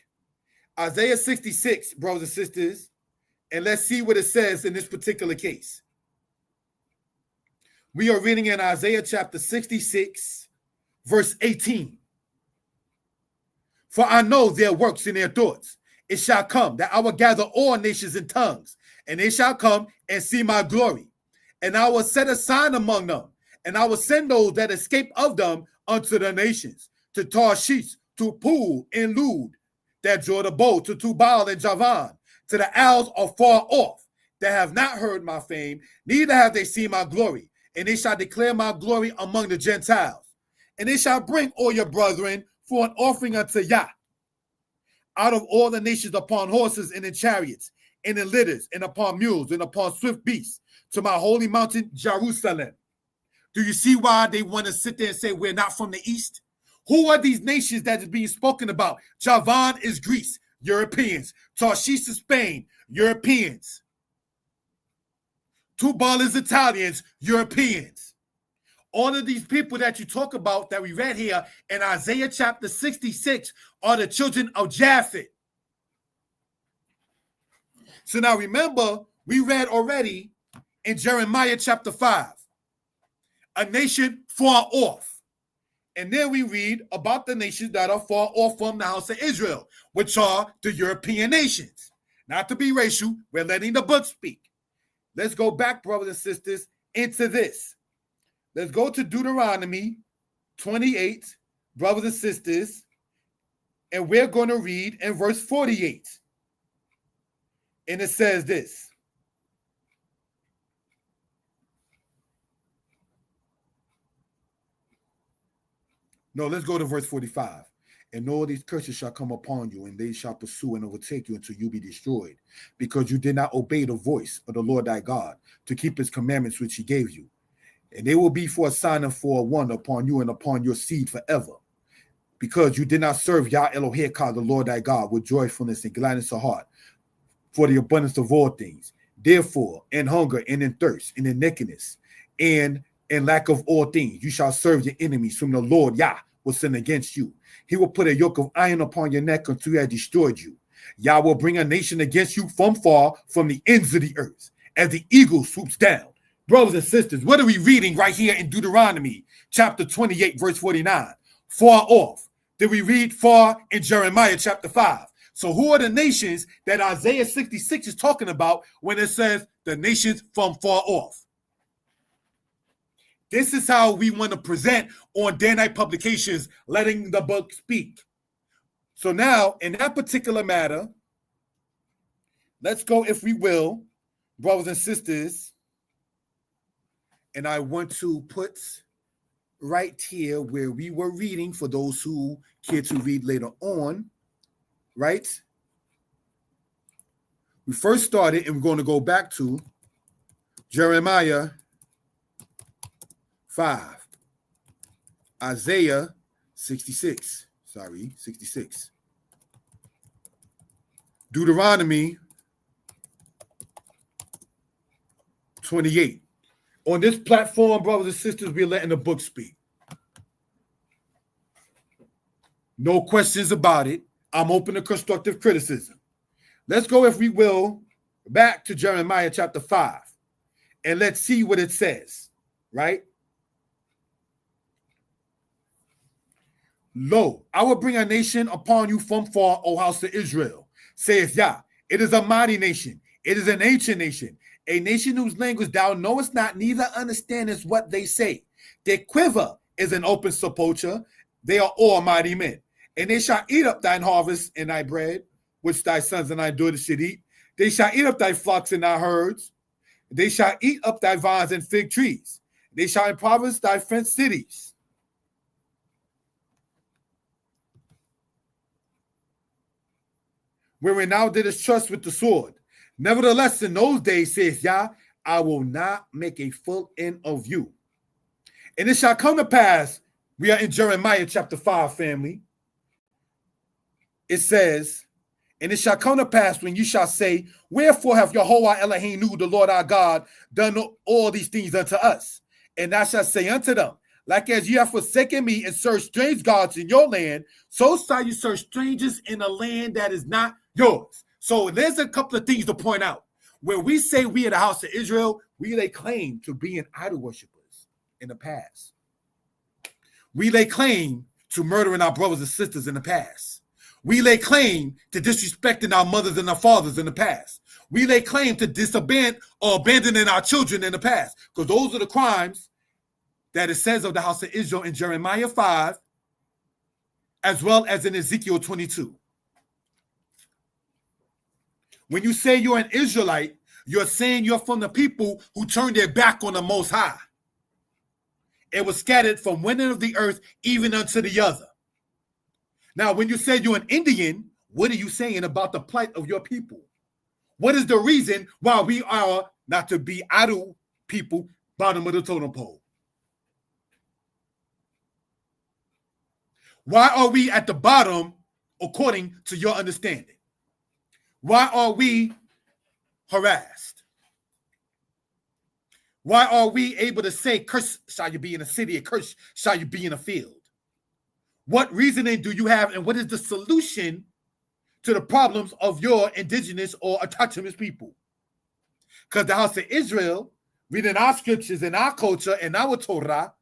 Isaiah 66, brothers and sisters, and let's see what it says in this particular case. We are reading in Isaiah chapter 66, verse 18. For I know their works and their thoughts. It shall come that I will gather all nations and tongues, and they shall come and see my glory. And I will set a sign among them, and I will send those that escape of them unto the nations, to Tarshish, to Pool and Lud, that draw the bow, to Tubal and Javan, to the isles afar off, that have not heard my fame, neither have they seen my glory. And they shall declare my glory among the Gentiles. And they shall bring all your brethren for an offering unto Yah, out of all the nations upon horses and in chariots, and in litters, and upon mules, and upon swift beasts, to my holy mountain, Jerusalem. Do you see why they want to sit there and say we're not from the east? Who are these nations that is being spoken about? Javan is Greece, Europeans. Tarshish is Spain, Europeans. Tubal is Italians, Europeans. All of these people that you talk about that we read here in Isaiah chapter 66 are the children of Japhet. So now remember, we read already in Jeremiah chapter 5, a nation far off. And then we read about the nations that are far off from the house of Israel, which are the European nations. Not to be racial, we're letting the book speak. Let's go back, brothers and sisters, into this. Let's go to Deuteronomy 28, brothers and sisters, and we're going to read in verse 48. And it says this. No, let's go to verse 45. And all these curses shall come upon you, and they shall pursue and overtake you until you be destroyed, because you did not obey the voice of the Lord thy God to keep his commandments which he gave you. And they will be for a sign and for a wonder upon you and upon your seed forever, because you did not serve Yah Eloheka, the Lord thy God, with joyfulness and gladness of heart, for the abundance of all things. Therefore, in hunger and in thirst and in nakedness and in lack of all things, you shall serve your enemies, whom the Lord Yah will send against you. He will put a yoke of iron upon your neck until he has destroyed you. Yah will bring a nation against you from far, from the ends of the earth, as the eagle swoops down. Brothers and sisters, what are we reading right here in Deuteronomy chapter 28, verse 49? Far off. did we read far in Jeremiah chapter 5. So who are the nations that Isaiah 66 is talking about when it says the nations from far off? This is how we want to present on Day Night Publications, letting the book speak. So now, in that particular matter, let's go, if we will, brothers and sisters, and I want to put right here where we were reading for those who care to read later on, right? We first started, and we're going to go back to Jeremiah 5, Isaiah 66, 66. Deuteronomy 28. On this platform, brothers and sisters, we're letting the book speak. No questions about it. I'm open to constructive criticism. Let's go, if we will, back to Jeremiah chapter 5, and let's see what it says, right? Lo, I will bring a nation upon you from far, O house of Israel, saith Yah. It is a mighty nation. It is an ancient nation, a nation whose language thou knowest not, neither understandest what they say. Their quiver is an open sepulchre. They are all mighty men. And they shall eat up thine harvest and thy bread, which thy sons and thy daughters should eat. They shall eat up thy flocks and thy herds. They shall eat up thy vines and fig trees. They shall impoverish thy fenced cities. Wherein thou didst trust with the sword. Nevertheless, in those days, says Yah, I will not make a full end of you. And it shall come to pass, we are in Jeremiah chapter 5, family. It says, and it shall come to pass when you shall say, wherefore have Yehovah Elohim, the Lord our God, done all these things unto us? And I shall say unto them, like as you have forsaken me and served strange gods in your land, so shall you serve strangers in a land that is not yours. So there's a couple of things to point out. When we say we are the house of Israel, we lay claim to being idol worshipers in the past. We lay claim to murdering our brothers and sisters in the past. We lay claim to disrespecting our mothers and our fathers in the past. We lay claim to disobeying or abandoning our children in the past, because those are the crimes that it says of the house of Israel in Jeremiah 5, as well as in Ezekiel 22. When you say you're an Israelite, you're saying you're from the people who turned their back on the Most High. It was scattered from one end of the earth even unto the other. Now, when you say you're an Indian, what are you saying about the plight of your people? What is the reason why we are not to be idol people, bottom of the totem pole? Why are we at the bottom according to your understanding? Why are we harassed? Why are we able to say, curse shall you be in a city, and curse shall you be in a field? What reasoning do you have, and what is the solution to the problems of your indigenous or autonomous people? Because the house of Israel, reading our scriptures and our culture and our Torah,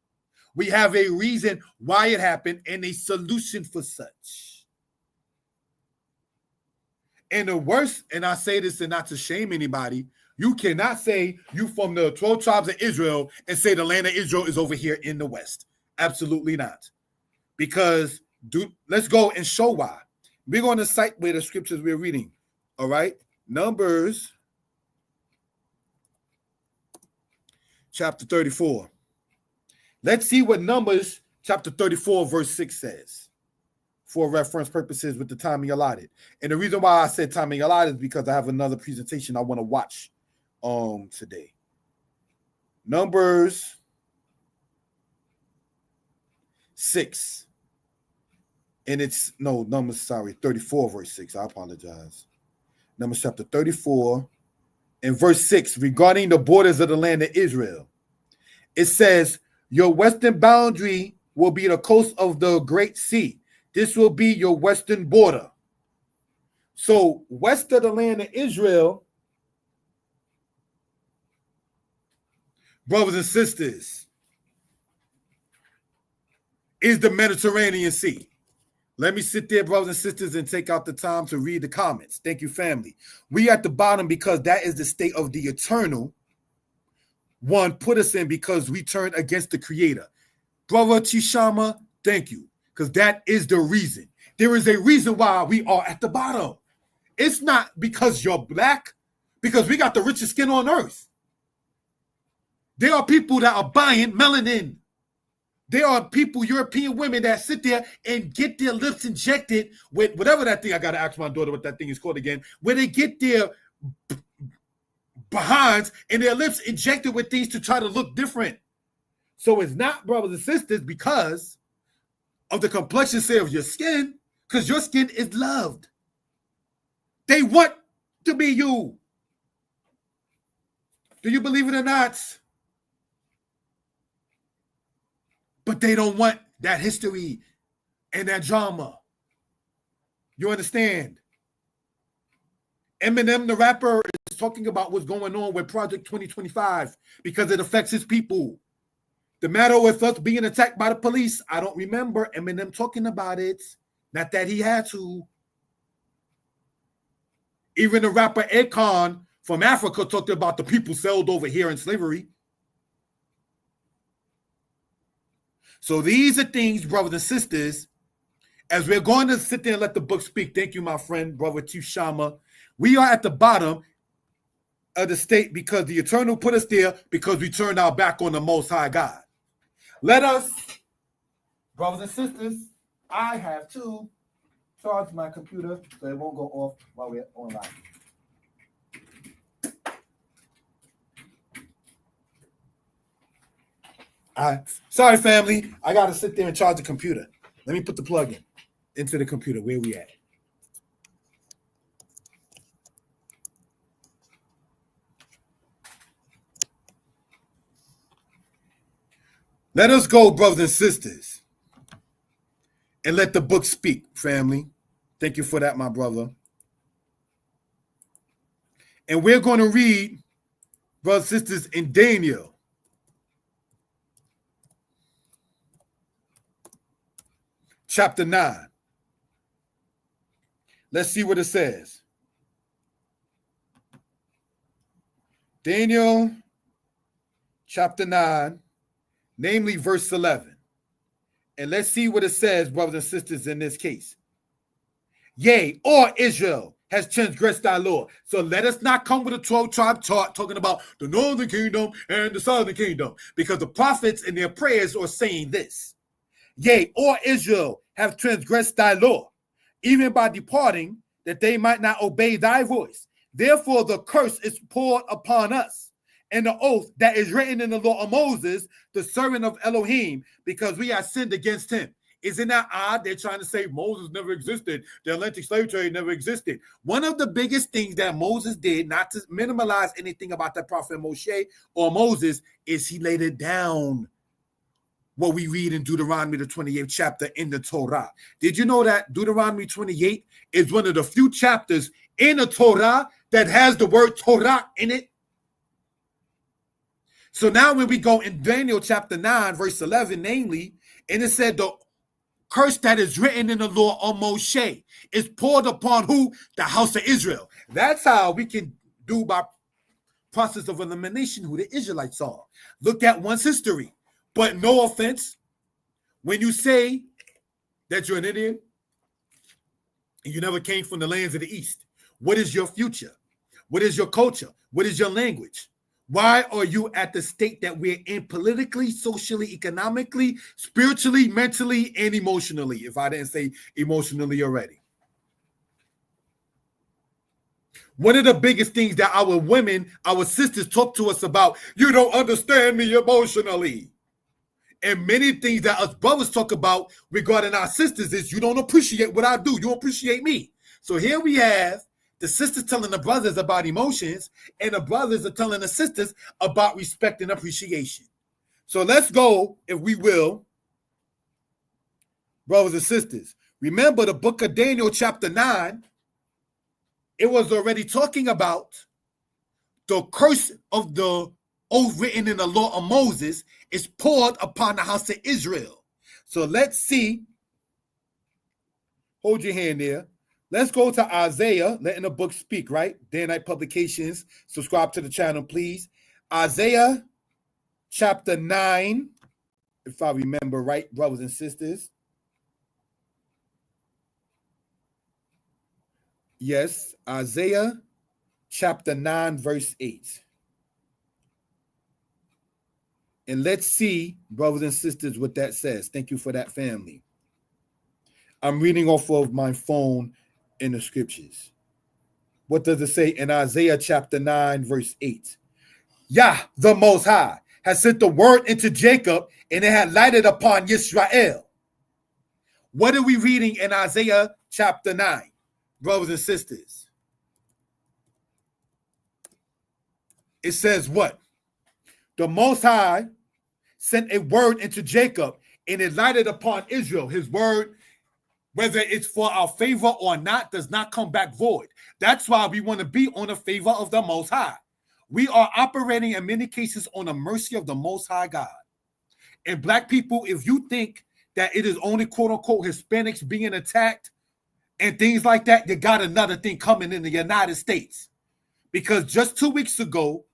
we have a reason why it happened and a solution for such. And the worst, and I say this and not to shame anybody, you cannot say you from the 12 tribes of Israel and say the land of Israel is over here in the West. Absolutely not. Because let's go and show why. We're going to cite where the scriptures we're reading. All right. Numbers chapter 34. Let's see what Numbers chapter 34 verse 6 says, for reference purposes with the timing allotted. And the reason why I said timing allotted is because I have another presentation I want to watch today. Numbers 6. And it's Numbers 34 verse 6. I apologize. Numbers chapter 34 and verse 6 regarding the borders of the land of Israel. It says, your western boundary will be the coast of the Great Sea. This will be your western border. So west of the land of Israel, brothers and sisters, is the Mediterranean Sea. Let me sit there, brothers and sisters, and take out the time to read the comments. Thank you, family. We at the bottom because that is the state of the eternal one put us in because we turned against the creator. Brother Chishama, thank you, because that is the reason. There is a reason why we are at the bottom. It's not because you're black, because we got the richest skin on earth. There are people that are buying melanin. There are people, European women, that sit there and get their lips injected with whatever that thing, I got to ask my daughter what that thing is called again, where they get their behinds and their lips injected with things to try to look different. So it's not, brothers and sisters, because of the complexion, say, of your skin, because your skin is loved. They want to be you. Do you believe it or not? But they don't want that history and that drama. You understand? Eminem, the rapper, is talking about what's going on with Project 2025 because it affects his people. The matter with us being attacked by the police, I don't remember Eminem talking about it. Not that he had to. Even the rapper Akon from Africa talked about the people sold over here in slavery. So these are things, brothers and sisters, as we're going to sit there and let the book speak. Thank you, my friend, brother Tushama. We are at the bottom of the state because the eternal put us there because we turned our back on the Most High God. Let us, brothers and sisters, I have to charge my computer so it won't go off while we're online. All right. Sorry, family. I got to sit there and charge the computer. Let me put the plug in into the computer. Where we at? Let us go, brothers and sisters, and let the book speak, family. Thank you for that, my brother. And we're going to read, brothers and sisters, in Daniel. Chapter 9. Let's see what it says. Daniel, chapter 9, namely verse 11. And let's see what it says, brothers and sisters, in this case. Yea, or Israel has transgressed thy law. So let us not come with a 12-tribe chart talking about the northern kingdom and the southern kingdom, because the prophets in their prayers are saying this. Yea, or Israel have transgressed thy law, even by departing, that they might not obey thy voice. Therefore the curse is poured upon us, and the oath that is written in the law of Moses, the servant of Elohim, because we have sinned against him. Isn't that odd? They're trying to say Moses never existed. The Atlantic slave trade never existed. One of the biggest things that Moses did, not to minimize anything about the prophet Moshe or Moses, is he laid it down. What we read in Deuteronomy, the 28th chapter in the Torah. Did you know that Deuteronomy 28 is one of the few chapters in the Torah that has the word Torah in it? So now when we go in Daniel chapter 9, verse 11, namely, and it said the curse that is written in the law of Moshe is poured upon who? The house of Israel. That's how we can do by process of elimination who the Israelites are. Look at one's history. But no offense, when you say that you're an Indian and you never came from the lands of the East, what is your future? What is your culture? What is your language? Why are you at the state that we're in politically, socially, economically, spiritually, mentally, and emotionally? If I didn't say emotionally already. One of the biggest things that our women, our sisters talk to us about, you don't understand me emotionally. And many things that us brothers talk about regarding our sisters is you don't appreciate what I do. You don't appreciate me. So here we have the sisters telling the brothers about emotions, and the brothers are telling the sisters about respect and appreciation. So let's go, if we will, brothers and sisters. Remember the book of Daniel chapter 9, it was already talking about the curse of the oath written in the law of Moses is poured upon the house of Israel. So let's see Hold your hand there. Let's go to Isaiah, letting the book speak, right? Day and Night Publications. Subscribe to the channel, please. Isaiah chapter 9, if I remember right, brothers and sisters. Yes, Isaiah chapter 9, verse 8. And let's see, brothers and sisters, what that says. Thank you for that, family. I'm reading off of my phone in the scriptures. What does it say in Isaiah chapter 9, verse 8? Yah, the Most High, has sent the word into Jacob, and it had lighted upon Israel. What are we reading in Isaiah chapter 9, brothers and sisters? It says what? The Most High sent a word into Jacob, and it lighted upon Israel. His word, whether it's for our favor or not, does not come back void. That's why we want to be on the favor of the Most High. We are operating in many cases on the mercy of the Most High God. And black people, if you think that it is only quote unquote Hispanics being attacked and things like that, you got another thing coming in the United States. Because just 2 weeks ago,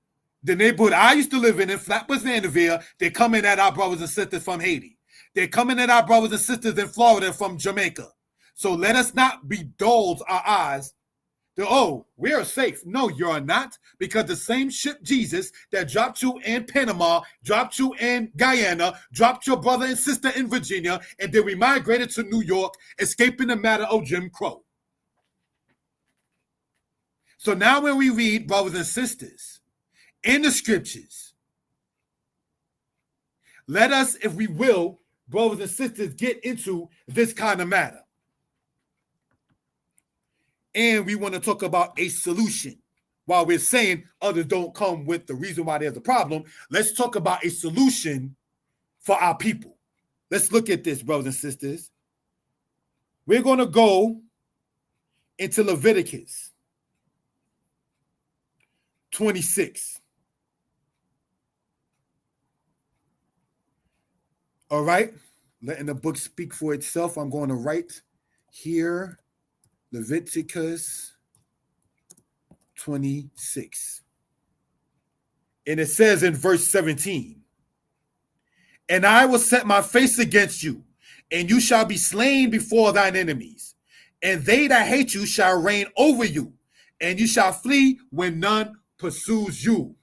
the neighborhood I used to live in Flatbush, Vanderveer, they're coming at our brothers and sisters from Haiti. They're coming at our brothers and sisters in Florida from Jamaica. So let us not bedull our eyes. We are safe. No, you're not, because the same ship Jesus that dropped you in Panama, dropped you in Guyana, dropped your brother and sister in Virginia, and then we migrated to New York, escaping the matter of Jim Crow. So now when we read, brothers and sisters, in the scriptures, let us, if we will, brothers and sisters, get into this kind of matter. And we want to talk about a solution. While we're saying others don't come with the reason why there's a problem, let's talk about a solution for our people. Let's look at this, brothers and sisters. We're going to go into Leviticus 26. All right, letting the book speak for itself. I'm going to write here, Leviticus 26. And it says in verse 17, and I will set my face against you, and you shall be slain before thine enemies, and they that hate you shall reign over you, and you shall flee when none pursues you.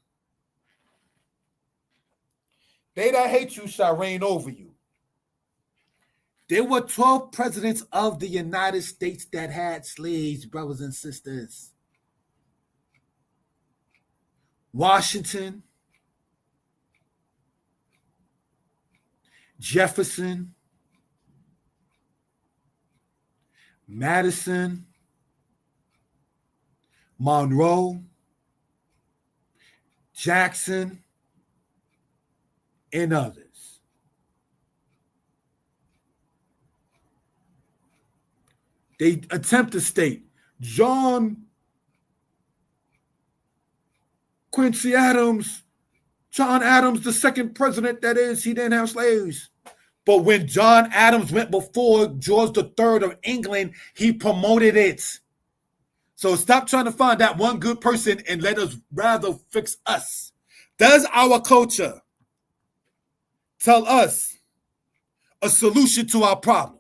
They that hate you shall reign over you. There were 12 presidents of the United States that had slaves, brothers and sisters. Washington, Jefferson, Madison, Monroe, Jackson, and others. They attempt to state John Adams, the second president, that is, he didn't have slaves. But when John Adams went before George III of England, he promoted it. So stop trying to find that one good person and let us rather fix us. Does our culture tell us a solution to our problems?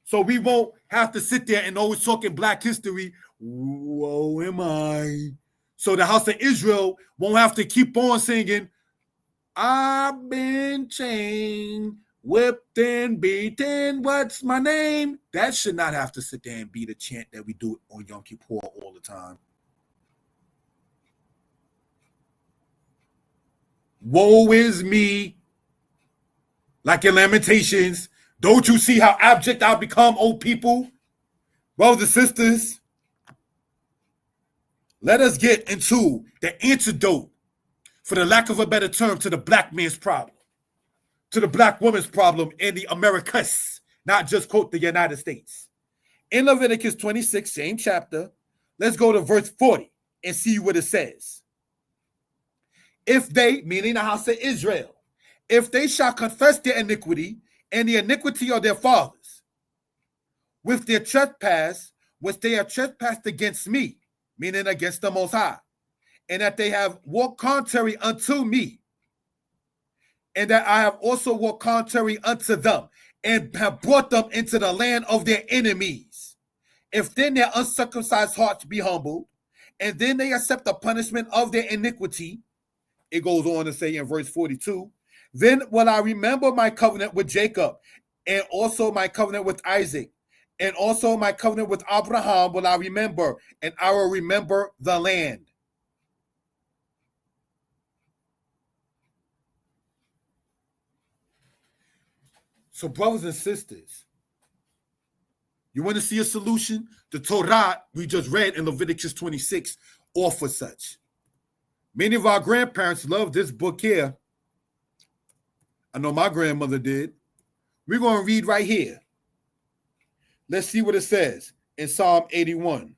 So we won't have to sit there and always talk in Black history. Woe am I? So the house of Israel won't have to keep on singing, I've been chained, whipped and beaten, what's my name? That should not have to sit there and be the chant that we do on Yom Kippur all the time. Woe is me, like in Lamentations. Don't you see how abject I've become, O people? Brothers and sisters, let us get into the antidote, for the lack of a better term, to the black man's problem, to the black woman's problem in the Americas, not just quote the United States. In Leviticus 26, same chapter, let's go to verse 40 and see what it says. If they, meaning the house of Israel, if they shall confess their iniquity and the iniquity of their fathers, with their trespass, which they have trespassed against me, meaning against the Most High, and that they have walked contrary unto me, and that I have also walked contrary unto them, and have brought them into the land of their enemies. If then their uncircumcised hearts be humbled, and then they accept the punishment of their iniquity, it goes on to say in verse 42, then will I remember my covenant with Jacob, and also my covenant with Isaac, and also my covenant with Abraham will I remember, and I will remember the land. So, brothers and sisters, you want to see a solution? The Torah we just read in Leviticus 26 offers such. Many of our grandparents love this book here. I know my grandmother did. We're going to read right here. Let's see what it says in Psalm 81.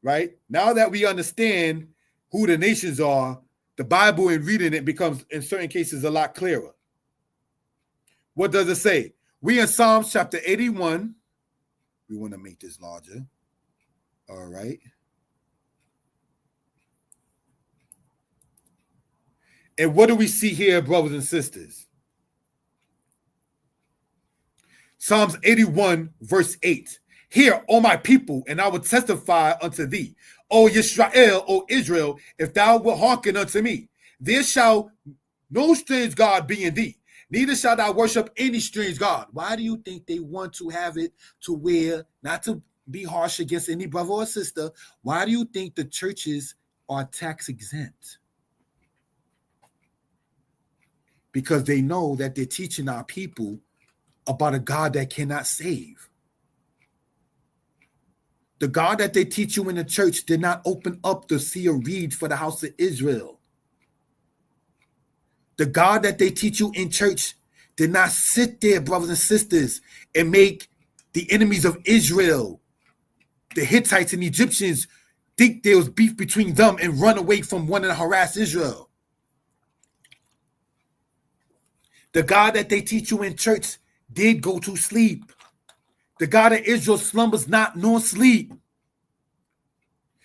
Right? Now that we understand who the nations are, the Bible and reading it becomes, in certain cases, a lot clearer. What does it say? We in Psalms chapter 81. We want to make this larger. All right. And what do we see here, brothers and sisters? Psalms 81, verse 8. Hear, O my people, and I will testify unto thee. O Yisrael, O Israel, if thou wilt hearken unto me, there shall no strange God be in thee, neither shalt thou worship any strange God. Why do you think they want to have it to where, not to be harsh against any brother or sister, why do you think the churches are tax exempt? Because they know that they're teaching our people about a God that cannot save. The God that they teach you in the church did not open up the sea of reeds for the house of Israel. The God that they teach you in church did not sit there, brothers and sisters, and make the enemies of Israel, the Hittites and Egyptians, think there was beef between them and run away from one and harass Israel. The God that they teach you in church did go to sleep. The God of Israel slumbers not nor sleep.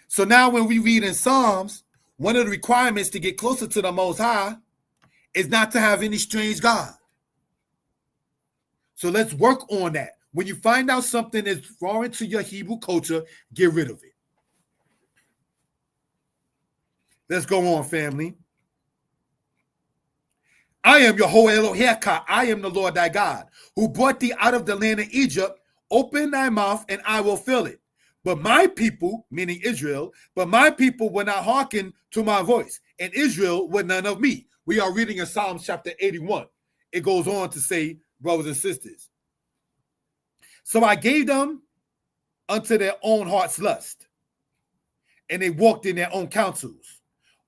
So now when we read in Psalms, one of the requirements to get closer to the Most High is not to have any strange God. So let's work on that. When you find out something is foreign to your Hebrew culture, get rid of it. Let's go on, family. I am Yehovah Eloheka. I am the Lord thy God, who brought thee out of the land of Egypt. Open thy mouth, and I will fill it. But my people, meaning Israel, but my people will not hearken to my voice, and Israel will none of me. We are reading in Psalms chapter 81. It goes on to say, brothers and sisters, so I gave them unto their own heart's lust, and they walked in their own counsels.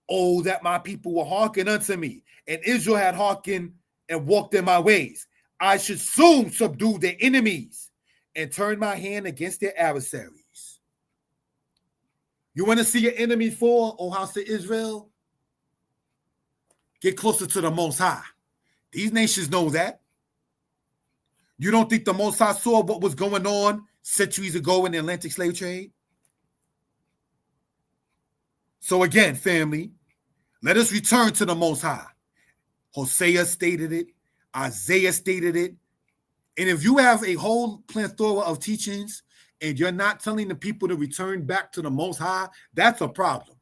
Oh, that my people will hearken unto me, and Israel had hearkened and walked in my ways. I should soon subdue their enemies and turn my hand against their adversaries. You want to see your enemies fall, O house of Israel? Get closer to the Most High. These nations know that. You don't think the Most High saw what was going on centuries ago in the Atlantic slave trade? So again, family, let us return to the Most High. Hosea stated it. Isaiah stated it. And if you have a whole plethora of teachings and you're not telling the people to return back to the Most High, that's a problem.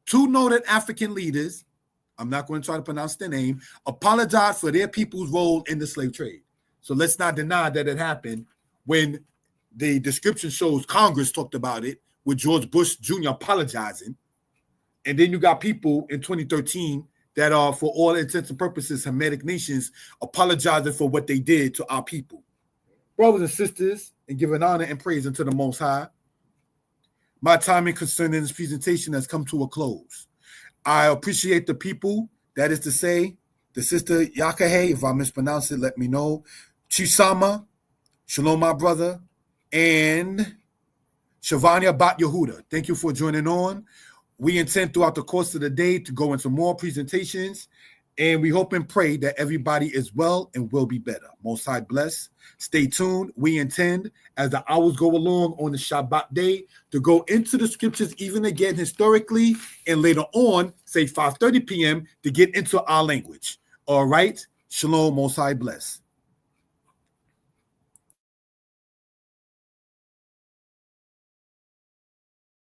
Two noted African leaders, I'm not going to try to pronounce their name, apologized for their people's role in the slave trade. So let's not deny that it happened when the description shows Congress talked about it with George Bush Jr. apologizing. And then you got people in 2013 that are, for all intents and purposes, Hamitic nations apologizing for what they did to our people. Brothers and sisters, and giving honor and praise unto the Most High, my time concerning this presentation has come to a close. I appreciate the people, that is to say, the sister Yakahe, if I mispronounce it, let me know. Chisama, Shalom, my brother, and Shavanya Bat Yehuda. Thank you for joining on. We intend throughout the course of the day to go into more presentations And we hope and pray that everybody is well and will be better. Most High bless. Stay tuned. We intend, as the hours go along on the Shabbat day, to go into the scriptures even again historically, and later on, say 5:30 p.m., to get into our language. All right? Shalom, Most High bless.